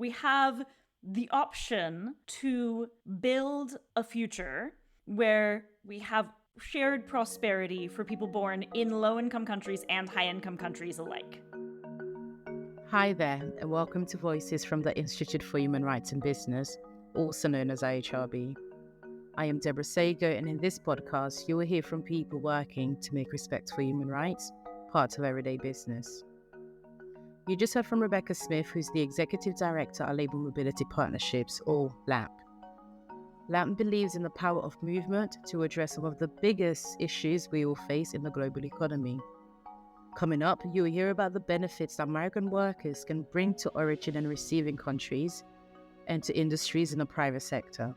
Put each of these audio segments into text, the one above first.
We have the option to build a future where we have shared prosperity for people born in low-income countries and high-income countries alike. Hi there, and welcome to Voices from the Institute for Human Rights and Business, also known as IHRB. I am Deborah Sago, and in this podcast, you will hear from people working to make respect for human rights part of everyday business. You just heard from Rebekah Smith, who's the Executive Director at Labour Mobility Partnerships, or LAP. LAP believes in the power of movement to address some of the biggest issues we all face in the global economy. Coming up, you'll hear about the benefits that migrant workers can bring to origin and receiving countries and to industries in the private sector.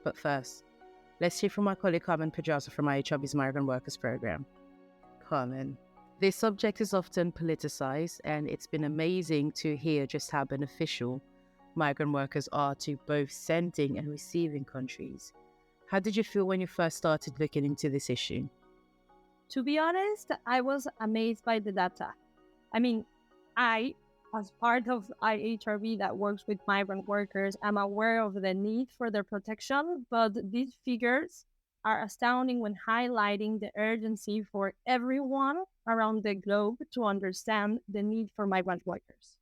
But first, let's hear from my colleague Carmen Pedraza from IHRB's Migrant Workers Program. Carmen, this subject is often politicized, and it's been amazing to hear just how beneficial migrant workers are to both sending and receiving countries. How did you feel when you first started looking into this issue? To be honest, I was amazed by the data. I, as part of IHRB that works with migrant workers, am aware of the need for their protection, but these figures are astounding when highlighting the urgency for everyone around the globe to understand the need for migrant workers.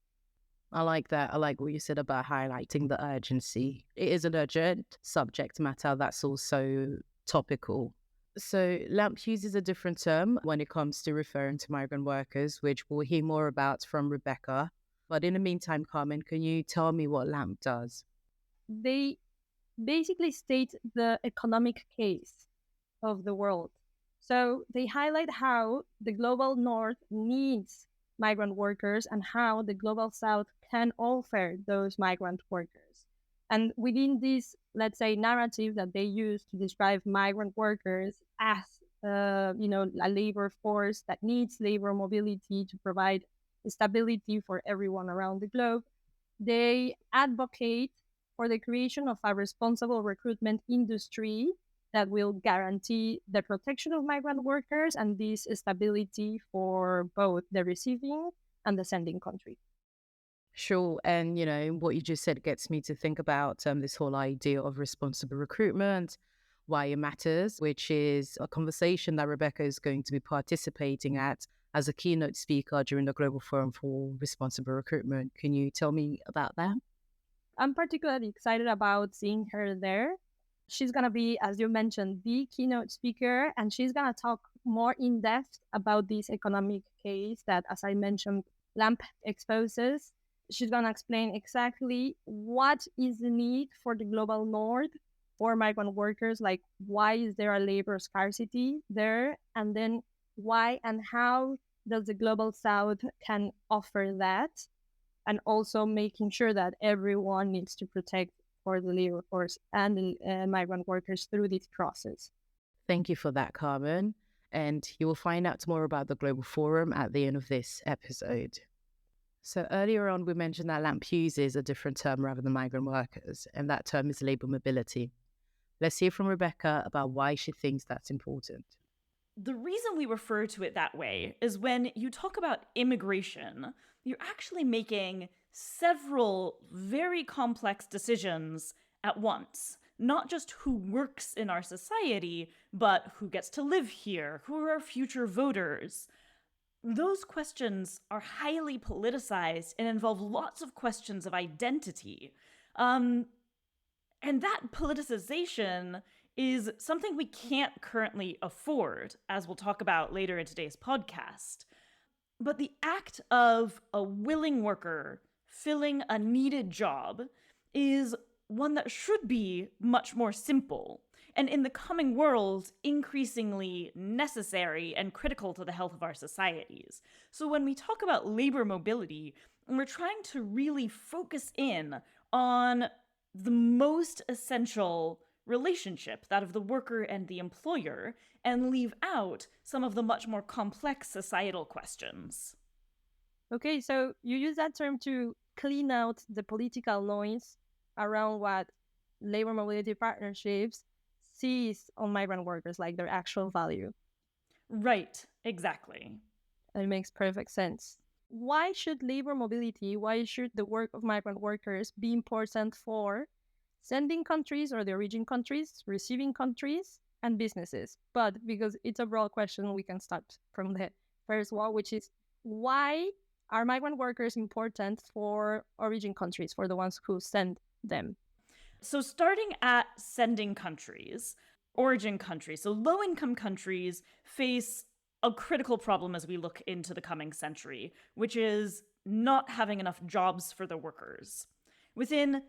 I like that. I like what you said about highlighting the urgency. It is an urgent subject matter that's also topical. So LAMP uses a different term when it comes to referring to migrant workers, which we'll hear more about from Rebekah. But in the meantime, Carmen, can you tell me what LAMP does? They basically state the economic case of the world. So they highlight how the global north needs migrant workers and how the global south can offer those migrant workers. And within this, let's say, narrative that they use to describe migrant workers as, a labor force that needs labor mobility to provide stability for everyone around the globe, they advocate for the creation of a responsible recruitment industry that will guarantee the protection of migrant workers and this stability for both the receiving and the sending country. Sure. And, what you just said gets me to think about this whole idea of responsible recruitment, why it matters, which is a conversation that Rebekah is going to be participating at as a keynote speaker during the Global Forum for Responsible Recruitment. Can you tell me about that? I'm particularly excited about seeing her there. She's going to be, as you mentioned, the keynote speaker, and she's going to talk more in depth about this economic case that, as I mentioned, LAMP exposes. She's going to explain exactly what is the need for the global north for migrant workers, like why is there a labor scarcity there, and then why and how does the global south can offer that, and also making sure that everyone needs to protect for the labor force and the migrant workers through this process. Thank you for that, Carmen. And you will find out more about the Global Forum at the end of this episode. So earlier on, we mentioned that LAMP uses a different term rather than migrant workers, and that term is labour mobility. Let's hear from Rebekah about why she thinks that's important. The reason we refer to it that way is when you talk about immigration, you're actually making several very complex decisions at once. Not just who works in our society, but who gets to live here, who are our future voters. Those questions are highly politicized and involve lots of questions of identity. And that politicization is something we can't currently afford, as we'll talk about later in today's podcast. But the act of a willing worker filling a needed job is one that should be much more simple, and in the coming world, increasingly necessary and critical to the health of our societies. So when we talk about labor mobility, we're trying to really focus in on the most essential relationship, that of the worker and the employer, and leave out some of the much more complex societal questions. Okay, so you use that term to clean out the political noise around what labor mobility partnerships sees on migrant workers, like their actual value. Right, exactly. It makes perfect sense. why should labor mobility, why should the work of migrant workers be important for sending countries or the origin countries, receiving countries, and businesses? But because it's a broad question, we can start from the first one, which is why are migrant workers important for origin countries, for the ones who send them? So starting at sending countries, origin countries, so low-income countries face a critical problem as we look into the coming century, which is not having enough jobs for the workers. Within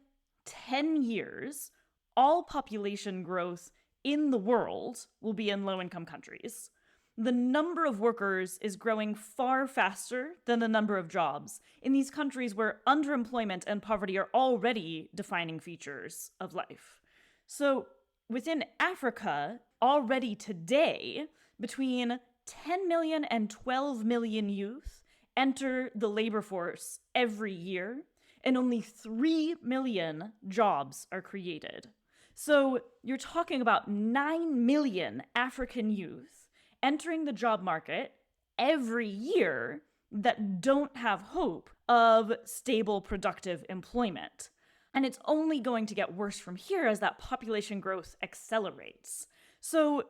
10 years, all population growth in the world will be in low-income countries. The number of workers is growing far faster than the number of jobs in these countries where underemployment and poverty are already defining features of life. So within Africa, already today, between 10 million and 12 million youth enter the labor force every year, and only 3 million jobs are created. So you're talking about 9 million African youth entering the job market every year that don't have hope of stable, productive employment. And it's only going to get worse from here as that population growth accelerates. So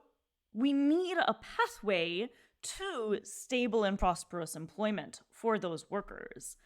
we need a pathway to stable and prosperous employment for those workers.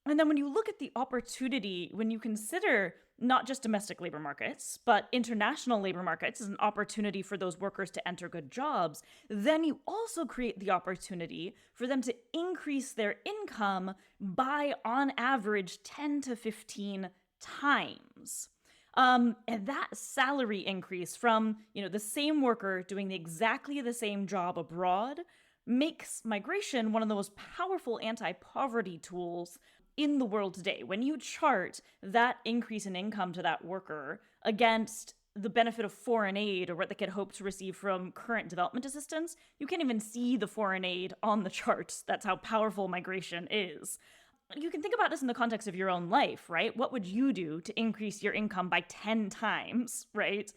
And then when you look at the opportunity, when you consider not just domestic labor markets, but international labor markets as an opportunity for those workers to enter good jobs, then you also create the opportunity for them to increase their income by, on average, 10 to 15 times. And that salary increase from, the same worker doing exactly the same job abroad makes migration one of the most powerful anti-poverty tools in the world today. When you chart that increase in income to that worker against the benefit of foreign aid or what they could hope to receive from current development assistance, you can't even see the foreign aid on the charts. That's how powerful migration is. You can think about this in the context of your own life, right? What would you do to increase your income by 10 times, right?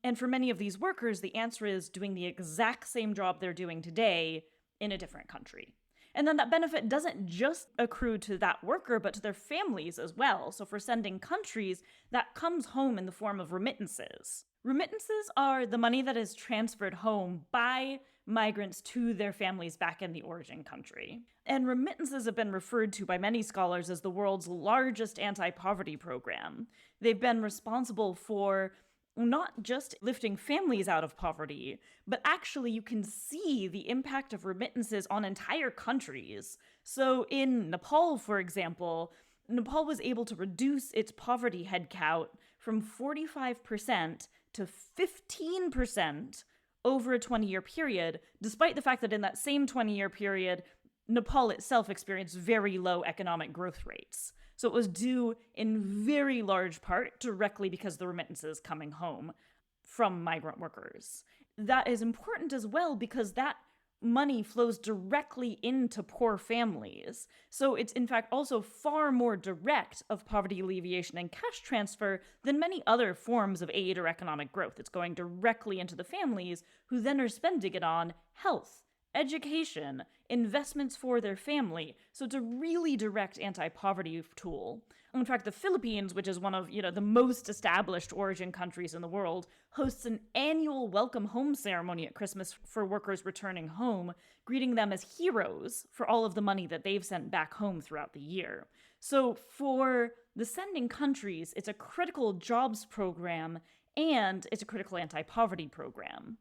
And for many of these workers, the answer is doing the exact same job they're doing today in a different country. And then that benefit doesn't just accrue to that worker, but to their families as well. So for sending countries, that comes home in the form of remittances. Remittances are the money that is transferred home by migrants to their families back in the origin country. And remittances have been referred to by many scholars as the world's largest anti-poverty program. They've been responsible for not just lifting families out of poverty, but actually you can see the impact of remittances on entire countries. So in Nepal, for example, Nepal was able to reduce its poverty headcount from 45% to 15% over a 20-year period, despite the fact that in that same 20-year period, Nepal itself experienced very low economic growth rates. So it was due in very large part directly because of the remittances coming home from migrant workers. That is important as well because that money flows directly into poor families. So it's in fact also far more direct of poverty alleviation and cash transfer than many other forms of aid or economic growth. It's going directly into the families who then are spending it on health, education, investments for their family. So it's a really direct anti-poverty tool. In fact, the Philippines, which is one of, the most established origin countries in the world, hosts an annual welcome home ceremony at Christmas for workers returning home, greeting them as heroes for all of the money that they've sent back home throughout the year. So for the sending countries, it's a critical jobs program and it's a critical anti-poverty program.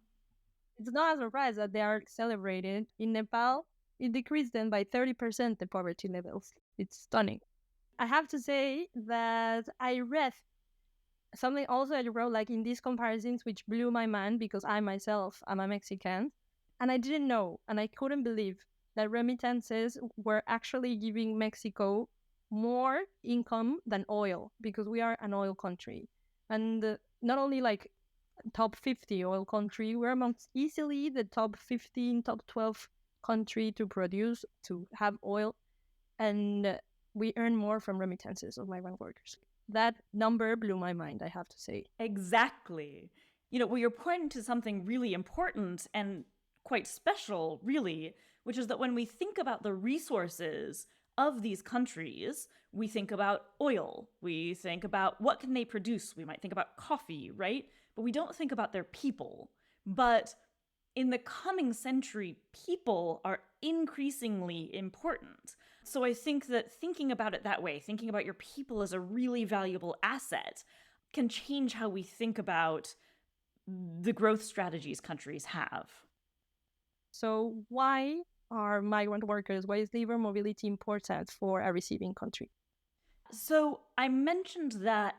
It's not a surprise that they are celebrated. In Nepal, it decreased then by 30% the poverty levels. It's stunning. I have to say that I read something also that you wrote like in these comparisons which blew my mind because I myself am a Mexican and I didn't know and I couldn't believe that remittances were actually giving Mexico more income than oil because we are an oil country. And not only like top 50 oil country, we're amongst easily the top 15, top 12 country to produce, to have oil. And we earn more from remittances of migrant workers. That number blew my mind, I have to say. Exactly. Well, you're pointing to something really important and quite special, really, which is that when we think about the resources of these countries, we think about oil, we think about what can they produce, we might think about coffee, right? But we don't think about their people. But in the coming century, people are increasingly important. So I think that thinking about it that way, thinking about your people as a really valuable asset, can change how we think about the growth strategies countries have. So why are migrant workers, why is labor mobility important for a receiving country? So I mentioned that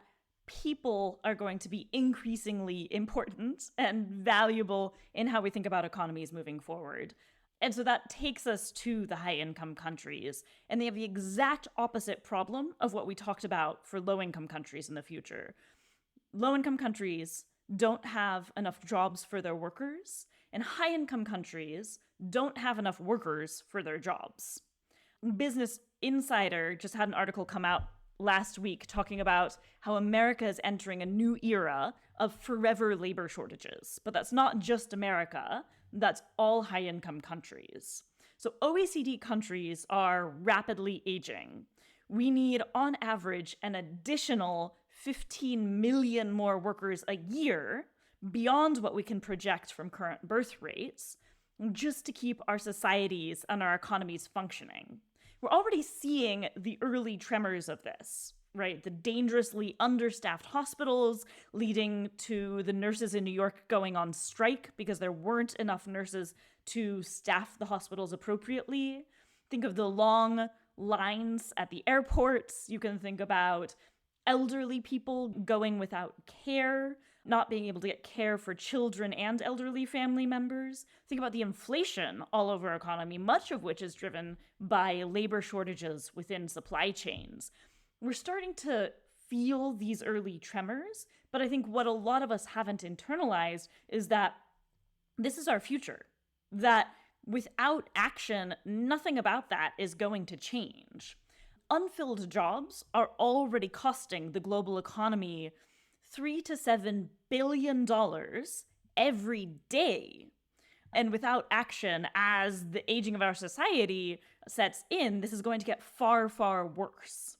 people are going to be increasingly important and valuable in how we think about economies moving forward. And so that takes us to the high income countries. And they have the exact opposite problem of what we talked about for low income countries in the future. Low income countries don't have enough jobs for their workers, and high income countries don't have enough workers for their jobs. Business Insider just had an article come out last week talking about how America is entering a new era of forever labor shortages. But that's not just America, that's all high income countries. So OECD countries are rapidly aging. We need, on average, an additional 15 million more workers a year beyond what we can project from current birth rates, just to keep our societies and our economies functioning. We're already seeing the early tremors of this, right? The dangerously understaffed hospitals leading to the nurses in New York going on strike because there weren't enough nurses to staff the hospitals appropriately. Think of the long lines at the airports. You can think about elderly people going without care, not being able to get care for children and elderly family members. Think about the inflation all over our economy, much of which is driven by labor shortages within supply chains. We're starting to feel these early tremors, but I think what a lot of us haven't internalized is that this is our future, that without action, nothing about that is going to change. Unfilled jobs are already costing the global economy $3 to $7 billion every day. And without action, as the aging of our society sets in, this is going to get far, far worse.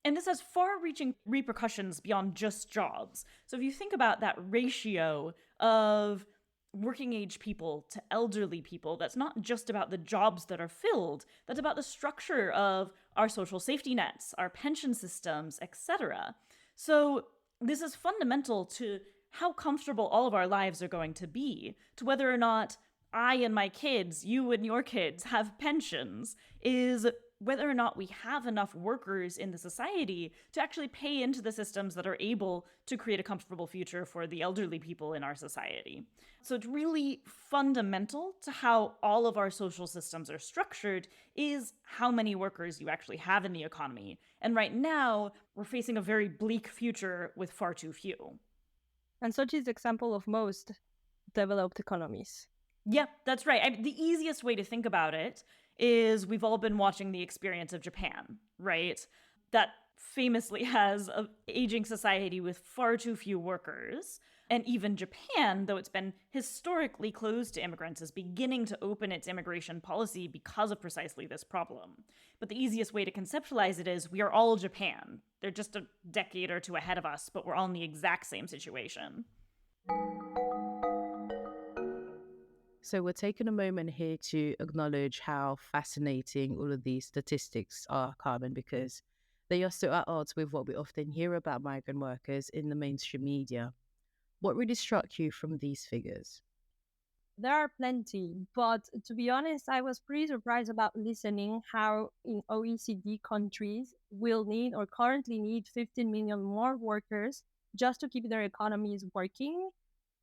And this has far-reaching repercussions beyond just jobs. So if you think about that ratio of working age people to elderly people, that's not just about the jobs that are filled, that's about the structure of our social safety nets, our pension systems, etc. So this is fundamental to how comfortable all of our lives are going to be, to whether or not I and my kids, you and your kids, have pensions, is whether or not we have enough workers in the society to actually pay into the systems that are able to create a comfortable future for the elderly people in our society. So it's really fundamental to how all of our social systems are structured is how many workers you actually have in the economy. And right now, we're facing a very bleak future with far too few. And such is the example of most developed economies. Yeah, that's right. The easiest way to think about it is we've all been watching the experience of Japan, right? That famously has an aging society with far too few workers. And even Japan, though it's been historically closed to immigrants, is beginning to open its immigration policy because of precisely this problem. But the easiest way to conceptualize it is we are all Japan. They're just a decade or two ahead of us, but we're all in the exact same situation. So we're taking a moment here to acknowledge how fascinating all of these statistics are, Carmen, because they are so at odds with what we often hear about migrant workers in the mainstream media. What really struck you from these figures? There are plenty, but to be honest, I was pretty surprised about listening how in OECD countries will need or currently need 15 million more workers just to keep their economies working.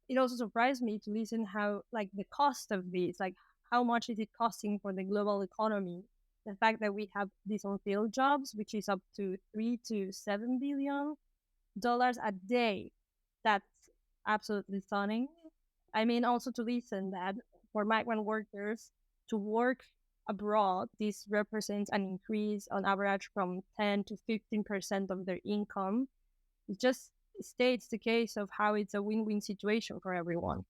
It also surprised me to listen how the cost of this, how much is it costing for the global economy? The fact that we have these unfilled jobs, which is up to $3 to $7 billion a day, that's absolutely stunning. I mean, also to listen that for migrant workers to work abroad, this represents an increase on average from 10 to 15% of their income. It just states the case of how it's a win-win situation for everyone.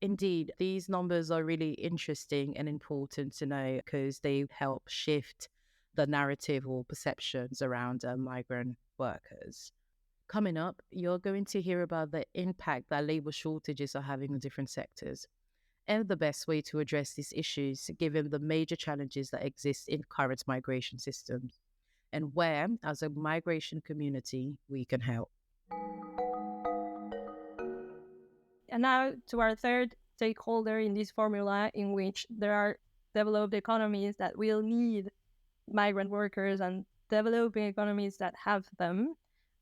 Indeed, these numbers are really interesting and important to know because they help shift the narrative or perceptions around migrant workers. Coming up, you're going to hear about the impact that labor shortages are having on different sectors and the best way to address these issues given the major challenges that exist in current migration systems and where, as a migration community, we can help. And now to our third stakeholder in this formula, in which there are developed economies that will need migrant workers and developing economies that have them.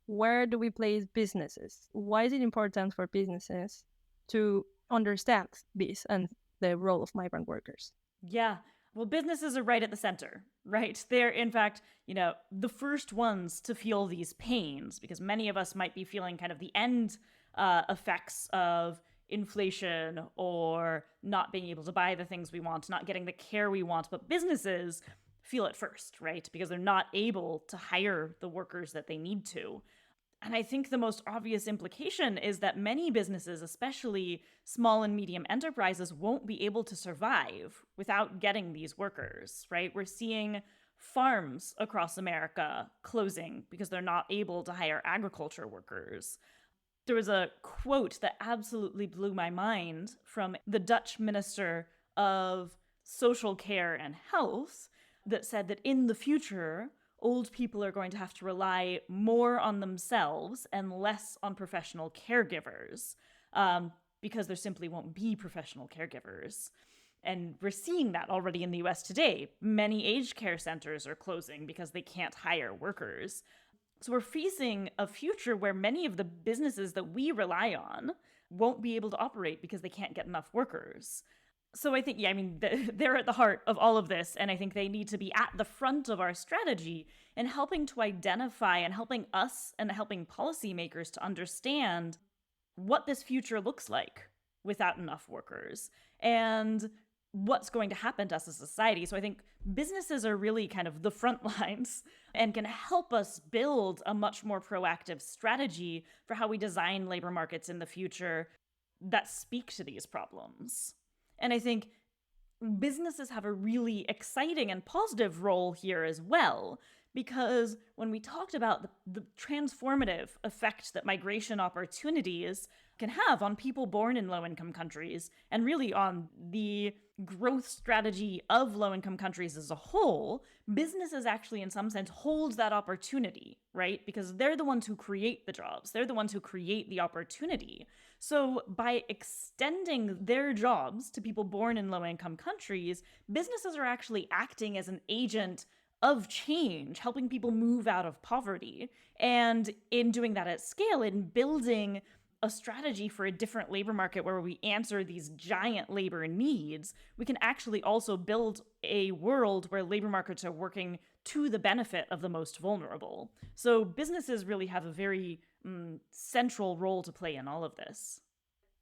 Where do we place businesses? Why is it important for businesses to understand this and the role of migrant workers? Yeah. Well, businesses are right at the center, right? They're, in fact, the first ones to feel these pains because many of us might be feeling kind of the end effects of inflation or not being able to buy the things we want, not getting the care we want. But businesses feel it first, right? Because they're not able to hire the workers that they need to. And I think the most obvious implication is that many businesses, especially small and medium enterprises, won't be able to survive without getting these workers, right? We're seeing farms across America closing because they're not able to hire agriculture workers. There was a quote that absolutely blew my mind from the Dutch Minister of Social Care and Health that said that in the future, old people are going to have to rely more on themselves and less on professional caregivers because there simply won't be professional caregivers. And we're seeing that already in the US today. Many aged care centers are closing because they can't hire workers. So we're facing a future where many of the businesses that we rely on won't be able to operate because they can't get enough workers. So I think, they're at the heart of all of this, and I think they need to be at the front of our strategy and helping to identify and helping us and helping policymakers to understand what this future looks like without enough workers and what's going to happen to us as a society. So I think businesses are really kind of the front lines and can help us build a much more proactive strategy for how we design labor markets in the future that speak to these problems. And I think businesses have a really exciting and positive role here as well, because when we talked about the transformative effect that migration opportunities can have on people born in low-income countries and really on the growth strategy of low-income countries as a whole, businesses actually in some sense hold that opportunity, right? Because they're the ones who create the jobs. They're the ones who create the opportunity. So by extending their jobs to people born in low-income countries, businesses are actually acting as an agent of change, helping people move out of poverty. And in doing that at scale, in building a strategy for a different labor market where we answer these giant labor needs, we can actually also build a world where labor markets are working to the benefit of the most vulnerable. So businesses really have a very central role to play in all of this.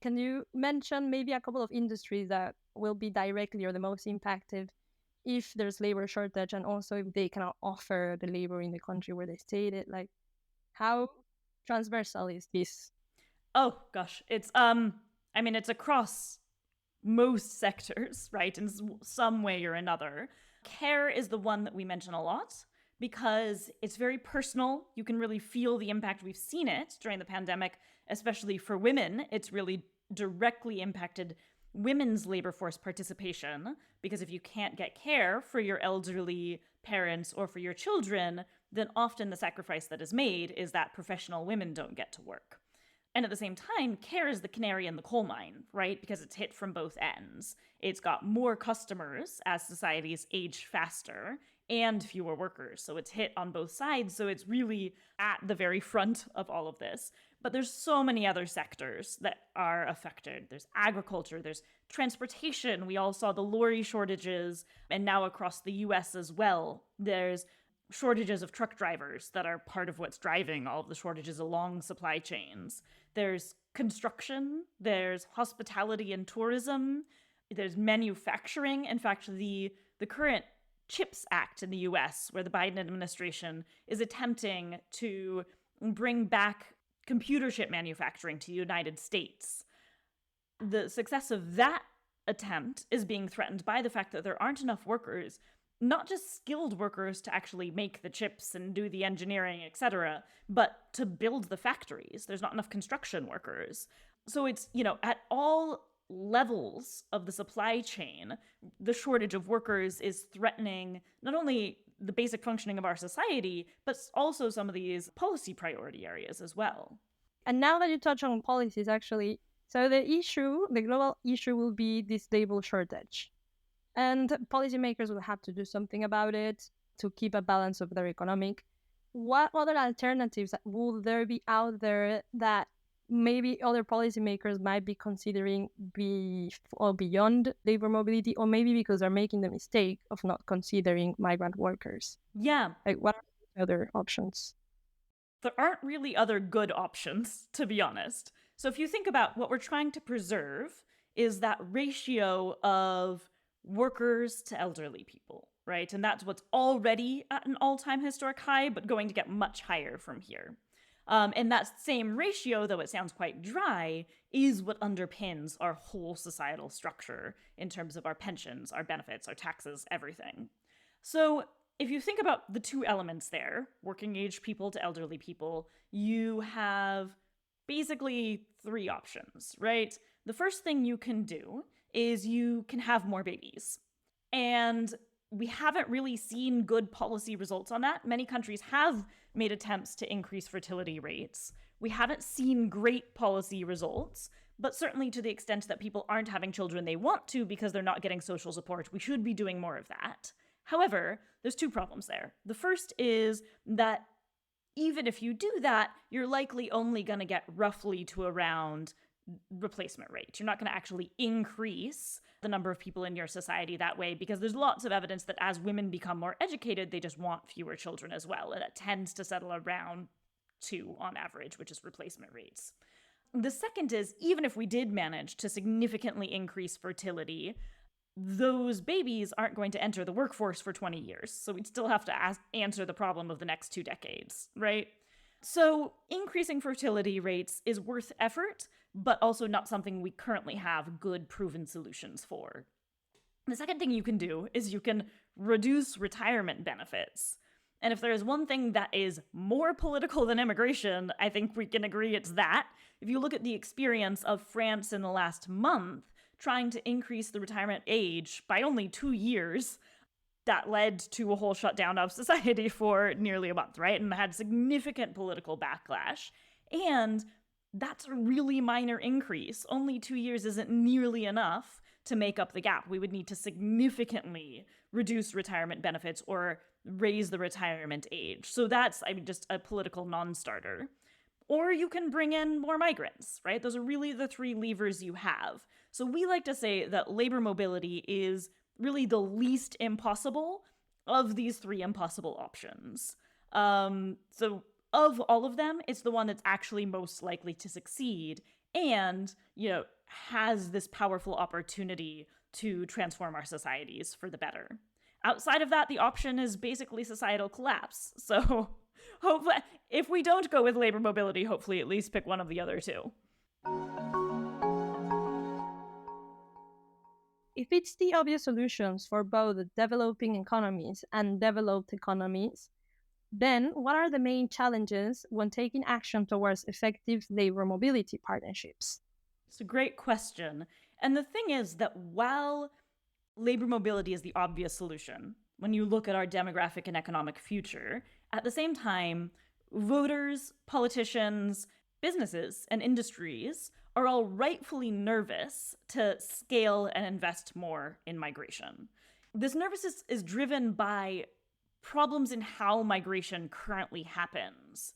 Can you mention maybe a couple of industries that will be directly or the most impacted if there's labor shortage, and also if they cannot offer the labor in the country where they stated? Like, how transversal is this? Oh gosh, it's it's across most sectors, right? In some way or another. Care is the one that we mention a lot because it's very personal. You can really feel the impact. We've seen it during the pandemic, especially for women. It's really directly impacted women's labor force participation because if you can't get care for your elderly parents or for your children, then often the sacrifice that is made is that professional women don't get to work. And at the same time, care is the canary in the coal mine, right? Because it's hit from both ends. It's got more customers as societies age faster and fewer workers. So it's hit on both sides. So it's really at the very front of all of this. But there's so many other sectors that are affected. There's agriculture, there's transportation. We all saw the lorry shortages, and now across the US as well. There's shortages of truck drivers that are part of what's driving all of the shortages along supply chains. There's construction, there's hospitality and tourism, there's manufacturing. In fact, the current CHIPS Act in the US, where the Biden administration is attempting to bring back computer chip manufacturing to the United States. the success of that attempt is being threatened by the fact that there aren't enough workers, not just skilled workers to actually make the chips and do the engineering, etc., but to build the factories. There's not enough construction workers. So it's, at all levels of the supply chain, the shortage of workers is threatening not only the basic functioning of our society, but also some of these policy priority areas as well. And now that you touch on policies, actually, so the global issue will be this labor shortage. And policymakers will have to do something about it to keep a balance of their economic. What other alternatives will there be out there that maybe other policymakers might be considering beyond labor mobility, or maybe because they're making the mistake of not considering migrant workers? Yeah. Like, what are the other options? There aren't really other good options, to be honest. So if you think about what we're trying to preserve is that ratio of workers to elderly people, right? And that's what's already at an all-time historic high, but going to get much higher from here. And that same ratio, though it sounds quite dry, is what underpins our whole societal structure in terms of our pensions, our benefits, our taxes, everything. So if you think about the two elements there, working age people to elderly people, you have basically three options, right? The first thing you can do is you can have more babies. And we haven't really seen good policy results on that. Many countries have made attempts to increase fertility rates. We haven't seen great policy results, but certainly to the extent that people aren't having children they want to because they're not getting social support, we should be doing more of that. However, there's two problems there. The first is that even if you do that, you're likely only going to get roughly to around replacement rate. You're not going to actually increase the number of people in your society that way, because there's lots of evidence that as women become more educated, they just want fewer children as well. And it tends to settle around 2 on average, which is replacement rates. The second is, even if we did manage to significantly increase fertility, those babies aren't going to enter the workforce for 20 years. So we'd still have to answer the problem of the next 2 decades, right? So increasing fertility rates is worth effort, but also not something we currently have good proven solutions for. The second thing you can do is you can reduce retirement benefits. And if there is one thing that is more political than immigration, I think we can agree it's that. If you look at the experience of France in the last month, trying to increase the retirement age by only 2 years, that led to a whole shutdown of society for nearly a month, right? And had significant political backlash. And that's a really minor increase. Only 2 years isn't nearly enough to make up the gap. We would need to significantly reduce retirement benefits or raise the retirement age. So that's, just a political non-starter. Or you can bring in more migrants, right? Those are really the 3 levers you have. So we like to say that labor mobility is really the least impossible of these 3 impossible options. So of all of them, it's the one that's actually most likely to succeed and, has this powerful opportunity to transform our societies for the better. Outside of that, the option is basically societal collapse. So hopefully, if we don't go with labor mobility, hopefully at least pick one of the other 2. If it's the obvious solutions for both developing economies and developed economies, then what are the main challenges when taking action towards effective labor mobility partnerships? It's a great question. And the thing is that while labor mobility is the obvious solution, when you look at our demographic and economic future, at the same time, voters, politicians, businesses, and industries are all rightfully nervous to scale and invest more in migration. This nervousness is driven by problems in how migration currently happens.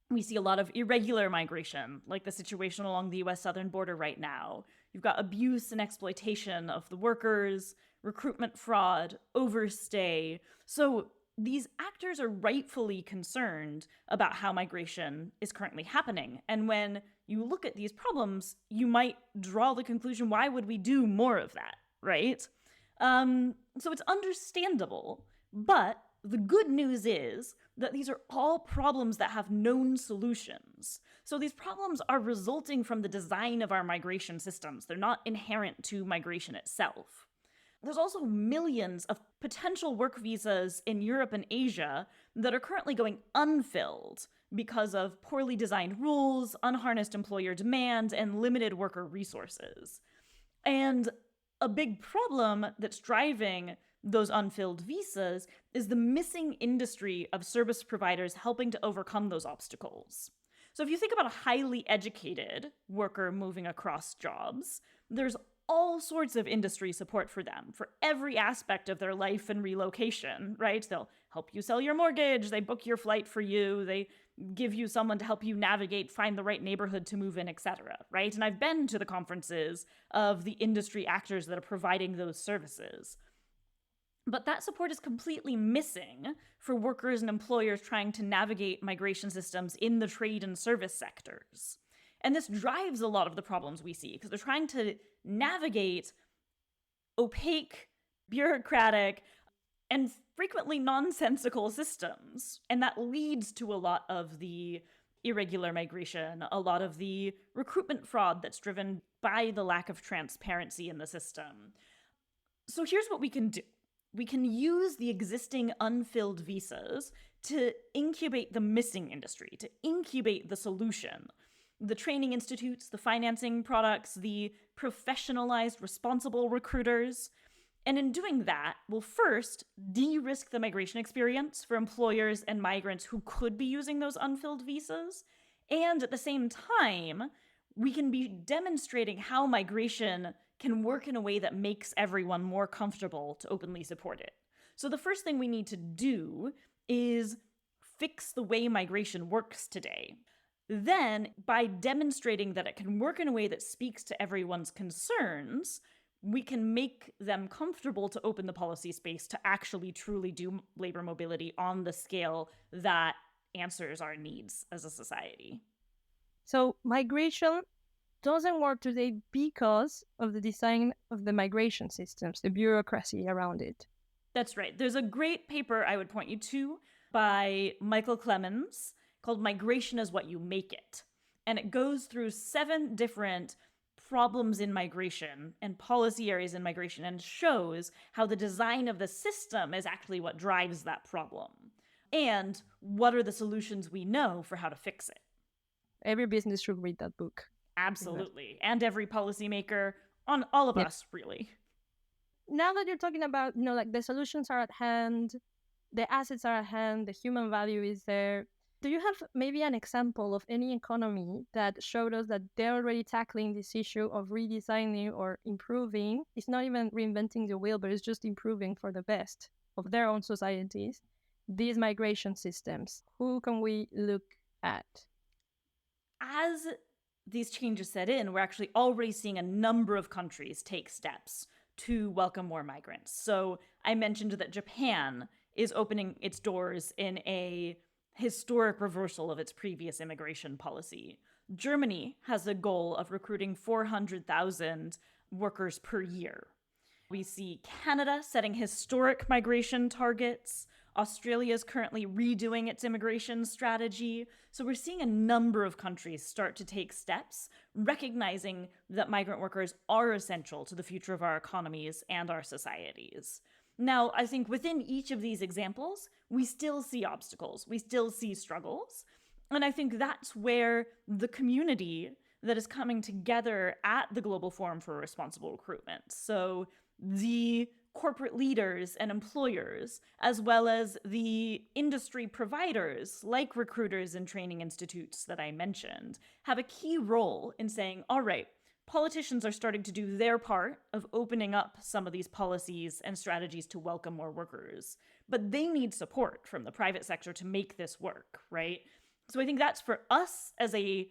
We see a lot of irregular migration, like the situation along the US southern border right now. You've got abuse and exploitation of the workers, recruitment fraud, overstay. So these actors are rightfully concerned about how migration is currently happening. And when you look at these problems, you might draw the conclusion, why would we do more of that, right? So it's understandable, but the good news is that these are all problems that have known solutions. So these problems are resulting from the design of our migration systems. They're not inherent to migration itself. There's also millions of potential work visas in Europe and Asia that are currently going unfilled because of poorly designed rules, unharnessed employer demand, and limited worker resources. And a big problem that's driving those unfilled visas is the missing industry of service providers helping to overcome those obstacles. So if you think about a highly educated worker moving across jobs, there's all sorts of industry support for them for every aspect of their life and relocation, right? They'll help you sell your mortgage, they book your flight for you, they give you someone to help you navigate, find the right neighborhood to move in, etc., right? And I've been to the conferences of the industry actors that are providing those services. But that support is completely missing for workers and employers trying to navigate migration systems in the trade and service sectors. And this drives a lot of the problems we see because they're trying to navigate opaque, bureaucratic, and frequently nonsensical systems. And that leads to a lot of the irregular migration, a lot of the recruitment fraud that's driven by the lack of transparency in the system. So here's what we can do. We can use the existing unfilled visas to incubate the missing industry, to incubate the solution. The training institutes, the financing products, the professionalized, responsible recruiters. And in doing that, we'll first de-risk the migration experience for employers and migrants who could be using those unfilled visas. And at the same time, we can be demonstrating how migration can work in a way that makes everyone more comfortable to openly support it. So the first thing we need to do is fix the way migration works today. Then, by demonstrating that it can work in a way that speaks to everyone's concerns, we can make them comfortable to open the policy space to actually truly do labor mobility on the scale that answers our needs as a society. So migration doesn't work today because of the design of the migration systems, the bureaucracy around it. That's right. There's a great paper I would point you to by Michael Clemens called Migration is What You Make It. And it goes through 7 different problems in migration and policy areas in migration and shows how the design of the system is actually what drives that problem. And what are the solutions we know for how to fix it? Every business should read that book. Absolutely. And every policymaker, on all of us, really. Now that you're talking about, like the solutions are at hand, the assets are at hand, the human value is there, do you have maybe an example of any economy that showed us that they're already tackling this issue of redesigning or improving? It's not even reinventing the wheel, but it's just improving for the best of their own societies, these migration systems. Who can we look at? As these changes set in, we're actually already seeing a number of countries take steps to welcome more migrants. So I mentioned that Japan is opening its doors in a historic reversal of its previous immigration policy. Germany has a goal of recruiting 400,000 workers per year. We see Canada setting historic migration targets. Australia is currently redoing its immigration strategy. So we're seeing a number of countries start to take steps, recognizing that migrant workers are essential to the future of our economies and our societies. Now, I think within each of these examples, we still see obstacles, we still see struggles. And I think that's where the community that is coming together at the Global Forum for Responsible Recruitment, so the corporate leaders and employers, as well as the industry providers like recruiters and training institutes that I mentioned, have a key role in saying, all right, politicians are starting to do their part of opening up some of these policies and strategies to welcome more workers, but they need support from the private sector to make this work, right? So I think that's for us as a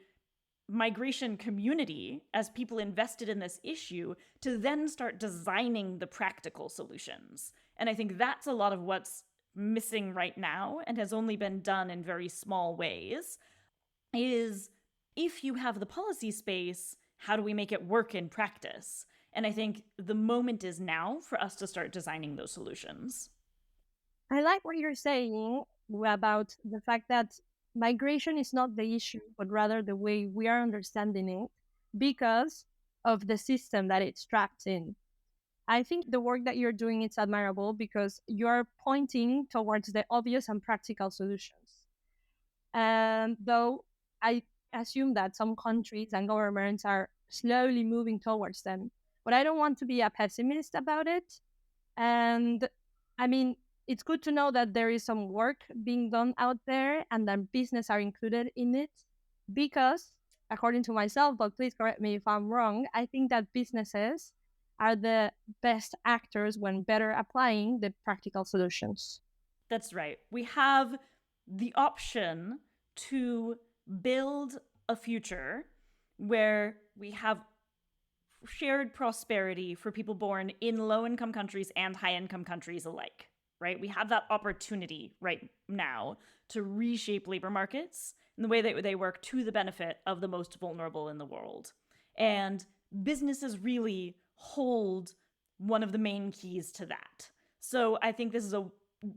migration community, as people invested in this issue, to then start designing the practical solutions. And I think that's a lot of what's missing right now and has only been done in very small ways, is if you have the policy space, how do we make it work in practice? And I think the moment is now for us to start designing those solutions. I like what you're saying about the fact that migration is not the issue, but rather the way we are understanding it because of the system that it's trapped in. I think the work that you're doing is admirable because you're pointing towards the obvious and practical solutions. And though I assume that some countries and governments are slowly moving towards them, but I don't want to be a pessimist about it. And I mean, it's good to know that there is some work being done out there and that business are included in it because, according to myself, but please correct me if I'm wrong, I think that businesses are the best actors when better applying the practical solutions. That's right. We have the option to build a future where we have shared prosperity for people born in low-income countries and high-income countries alike, right? We have that opportunity right now to reshape labor markets in the way that they work to the benefit of the most vulnerable in the world. And businesses really hold one of the main keys to that. So I think this is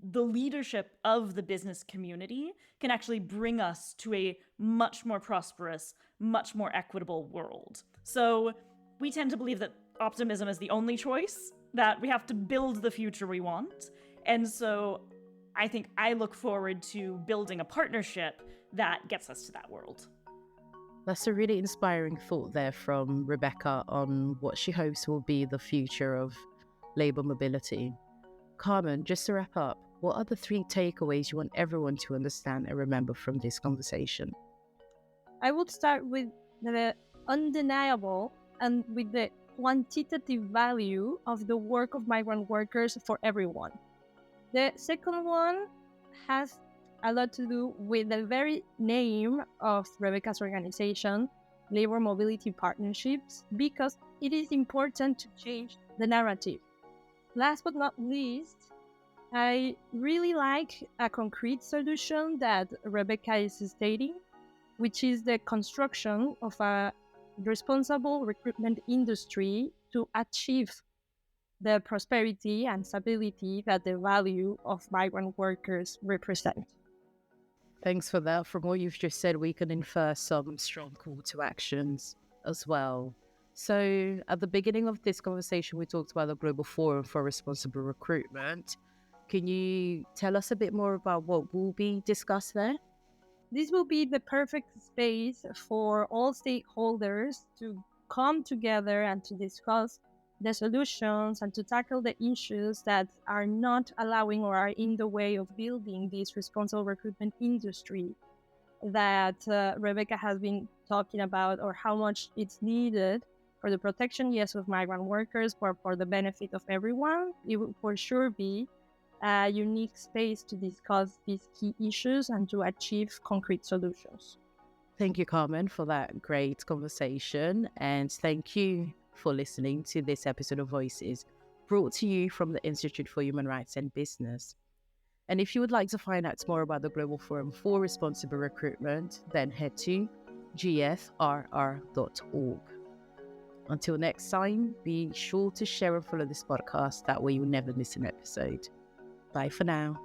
the leadership of the business community can actually bring us to a much more prosperous, much more equitable world. So we tend to believe that optimism is the only choice, that we have to build the future we want. And so I think I look forward to building a partnership that gets us to that world. That's a really inspiring thought there from Rebekah on what she hopes will be the future of labour mobility. Carmen, just to wrap up, what are the 3 takeaways you want everyone to understand and remember from this conversation? I would start with the undeniable and with the quantitative value of the work of migrant workers for everyone. The second one has a lot to do with the very name of Rebekah's organization, Labor Mobility Partnerships, because it is important to change the narrative. Last but not least, I really like a concrete solution that Rebekah is stating, which is the construction of a responsible recruitment industry to achieve the prosperity and stability that the value of migrant workers represent. Thanks for that. From what you've just said, we can infer some strong call to actions as well. So at the beginning of this conversation, we talked about the Global Forum for Responsible Recruitment. Can you tell us a bit more about what will be discussed there? This will be the perfect space for all stakeholders to come together and to discuss the solutions and to tackle the issues that are not allowing or are in the way of building this responsible recruitment industry that Rebekah has been talking about, or how much it's needed for the protection, yes, of migrant workers, but for the benefit of everyone. It will for sure be a unique space to discuss these key issues and to achieve concrete solutions. Thank you, Carmen, for that great conversation. And thank you for listening to this episode of Voices, brought to you from the Institute for Human Rights and Business. And if you would like to find out more about the Global Forum for Responsible Recruitment, then head to gfrr.org. Until next time, be sure to share and follow this podcast. That way you'll never miss an episode. Bye for now.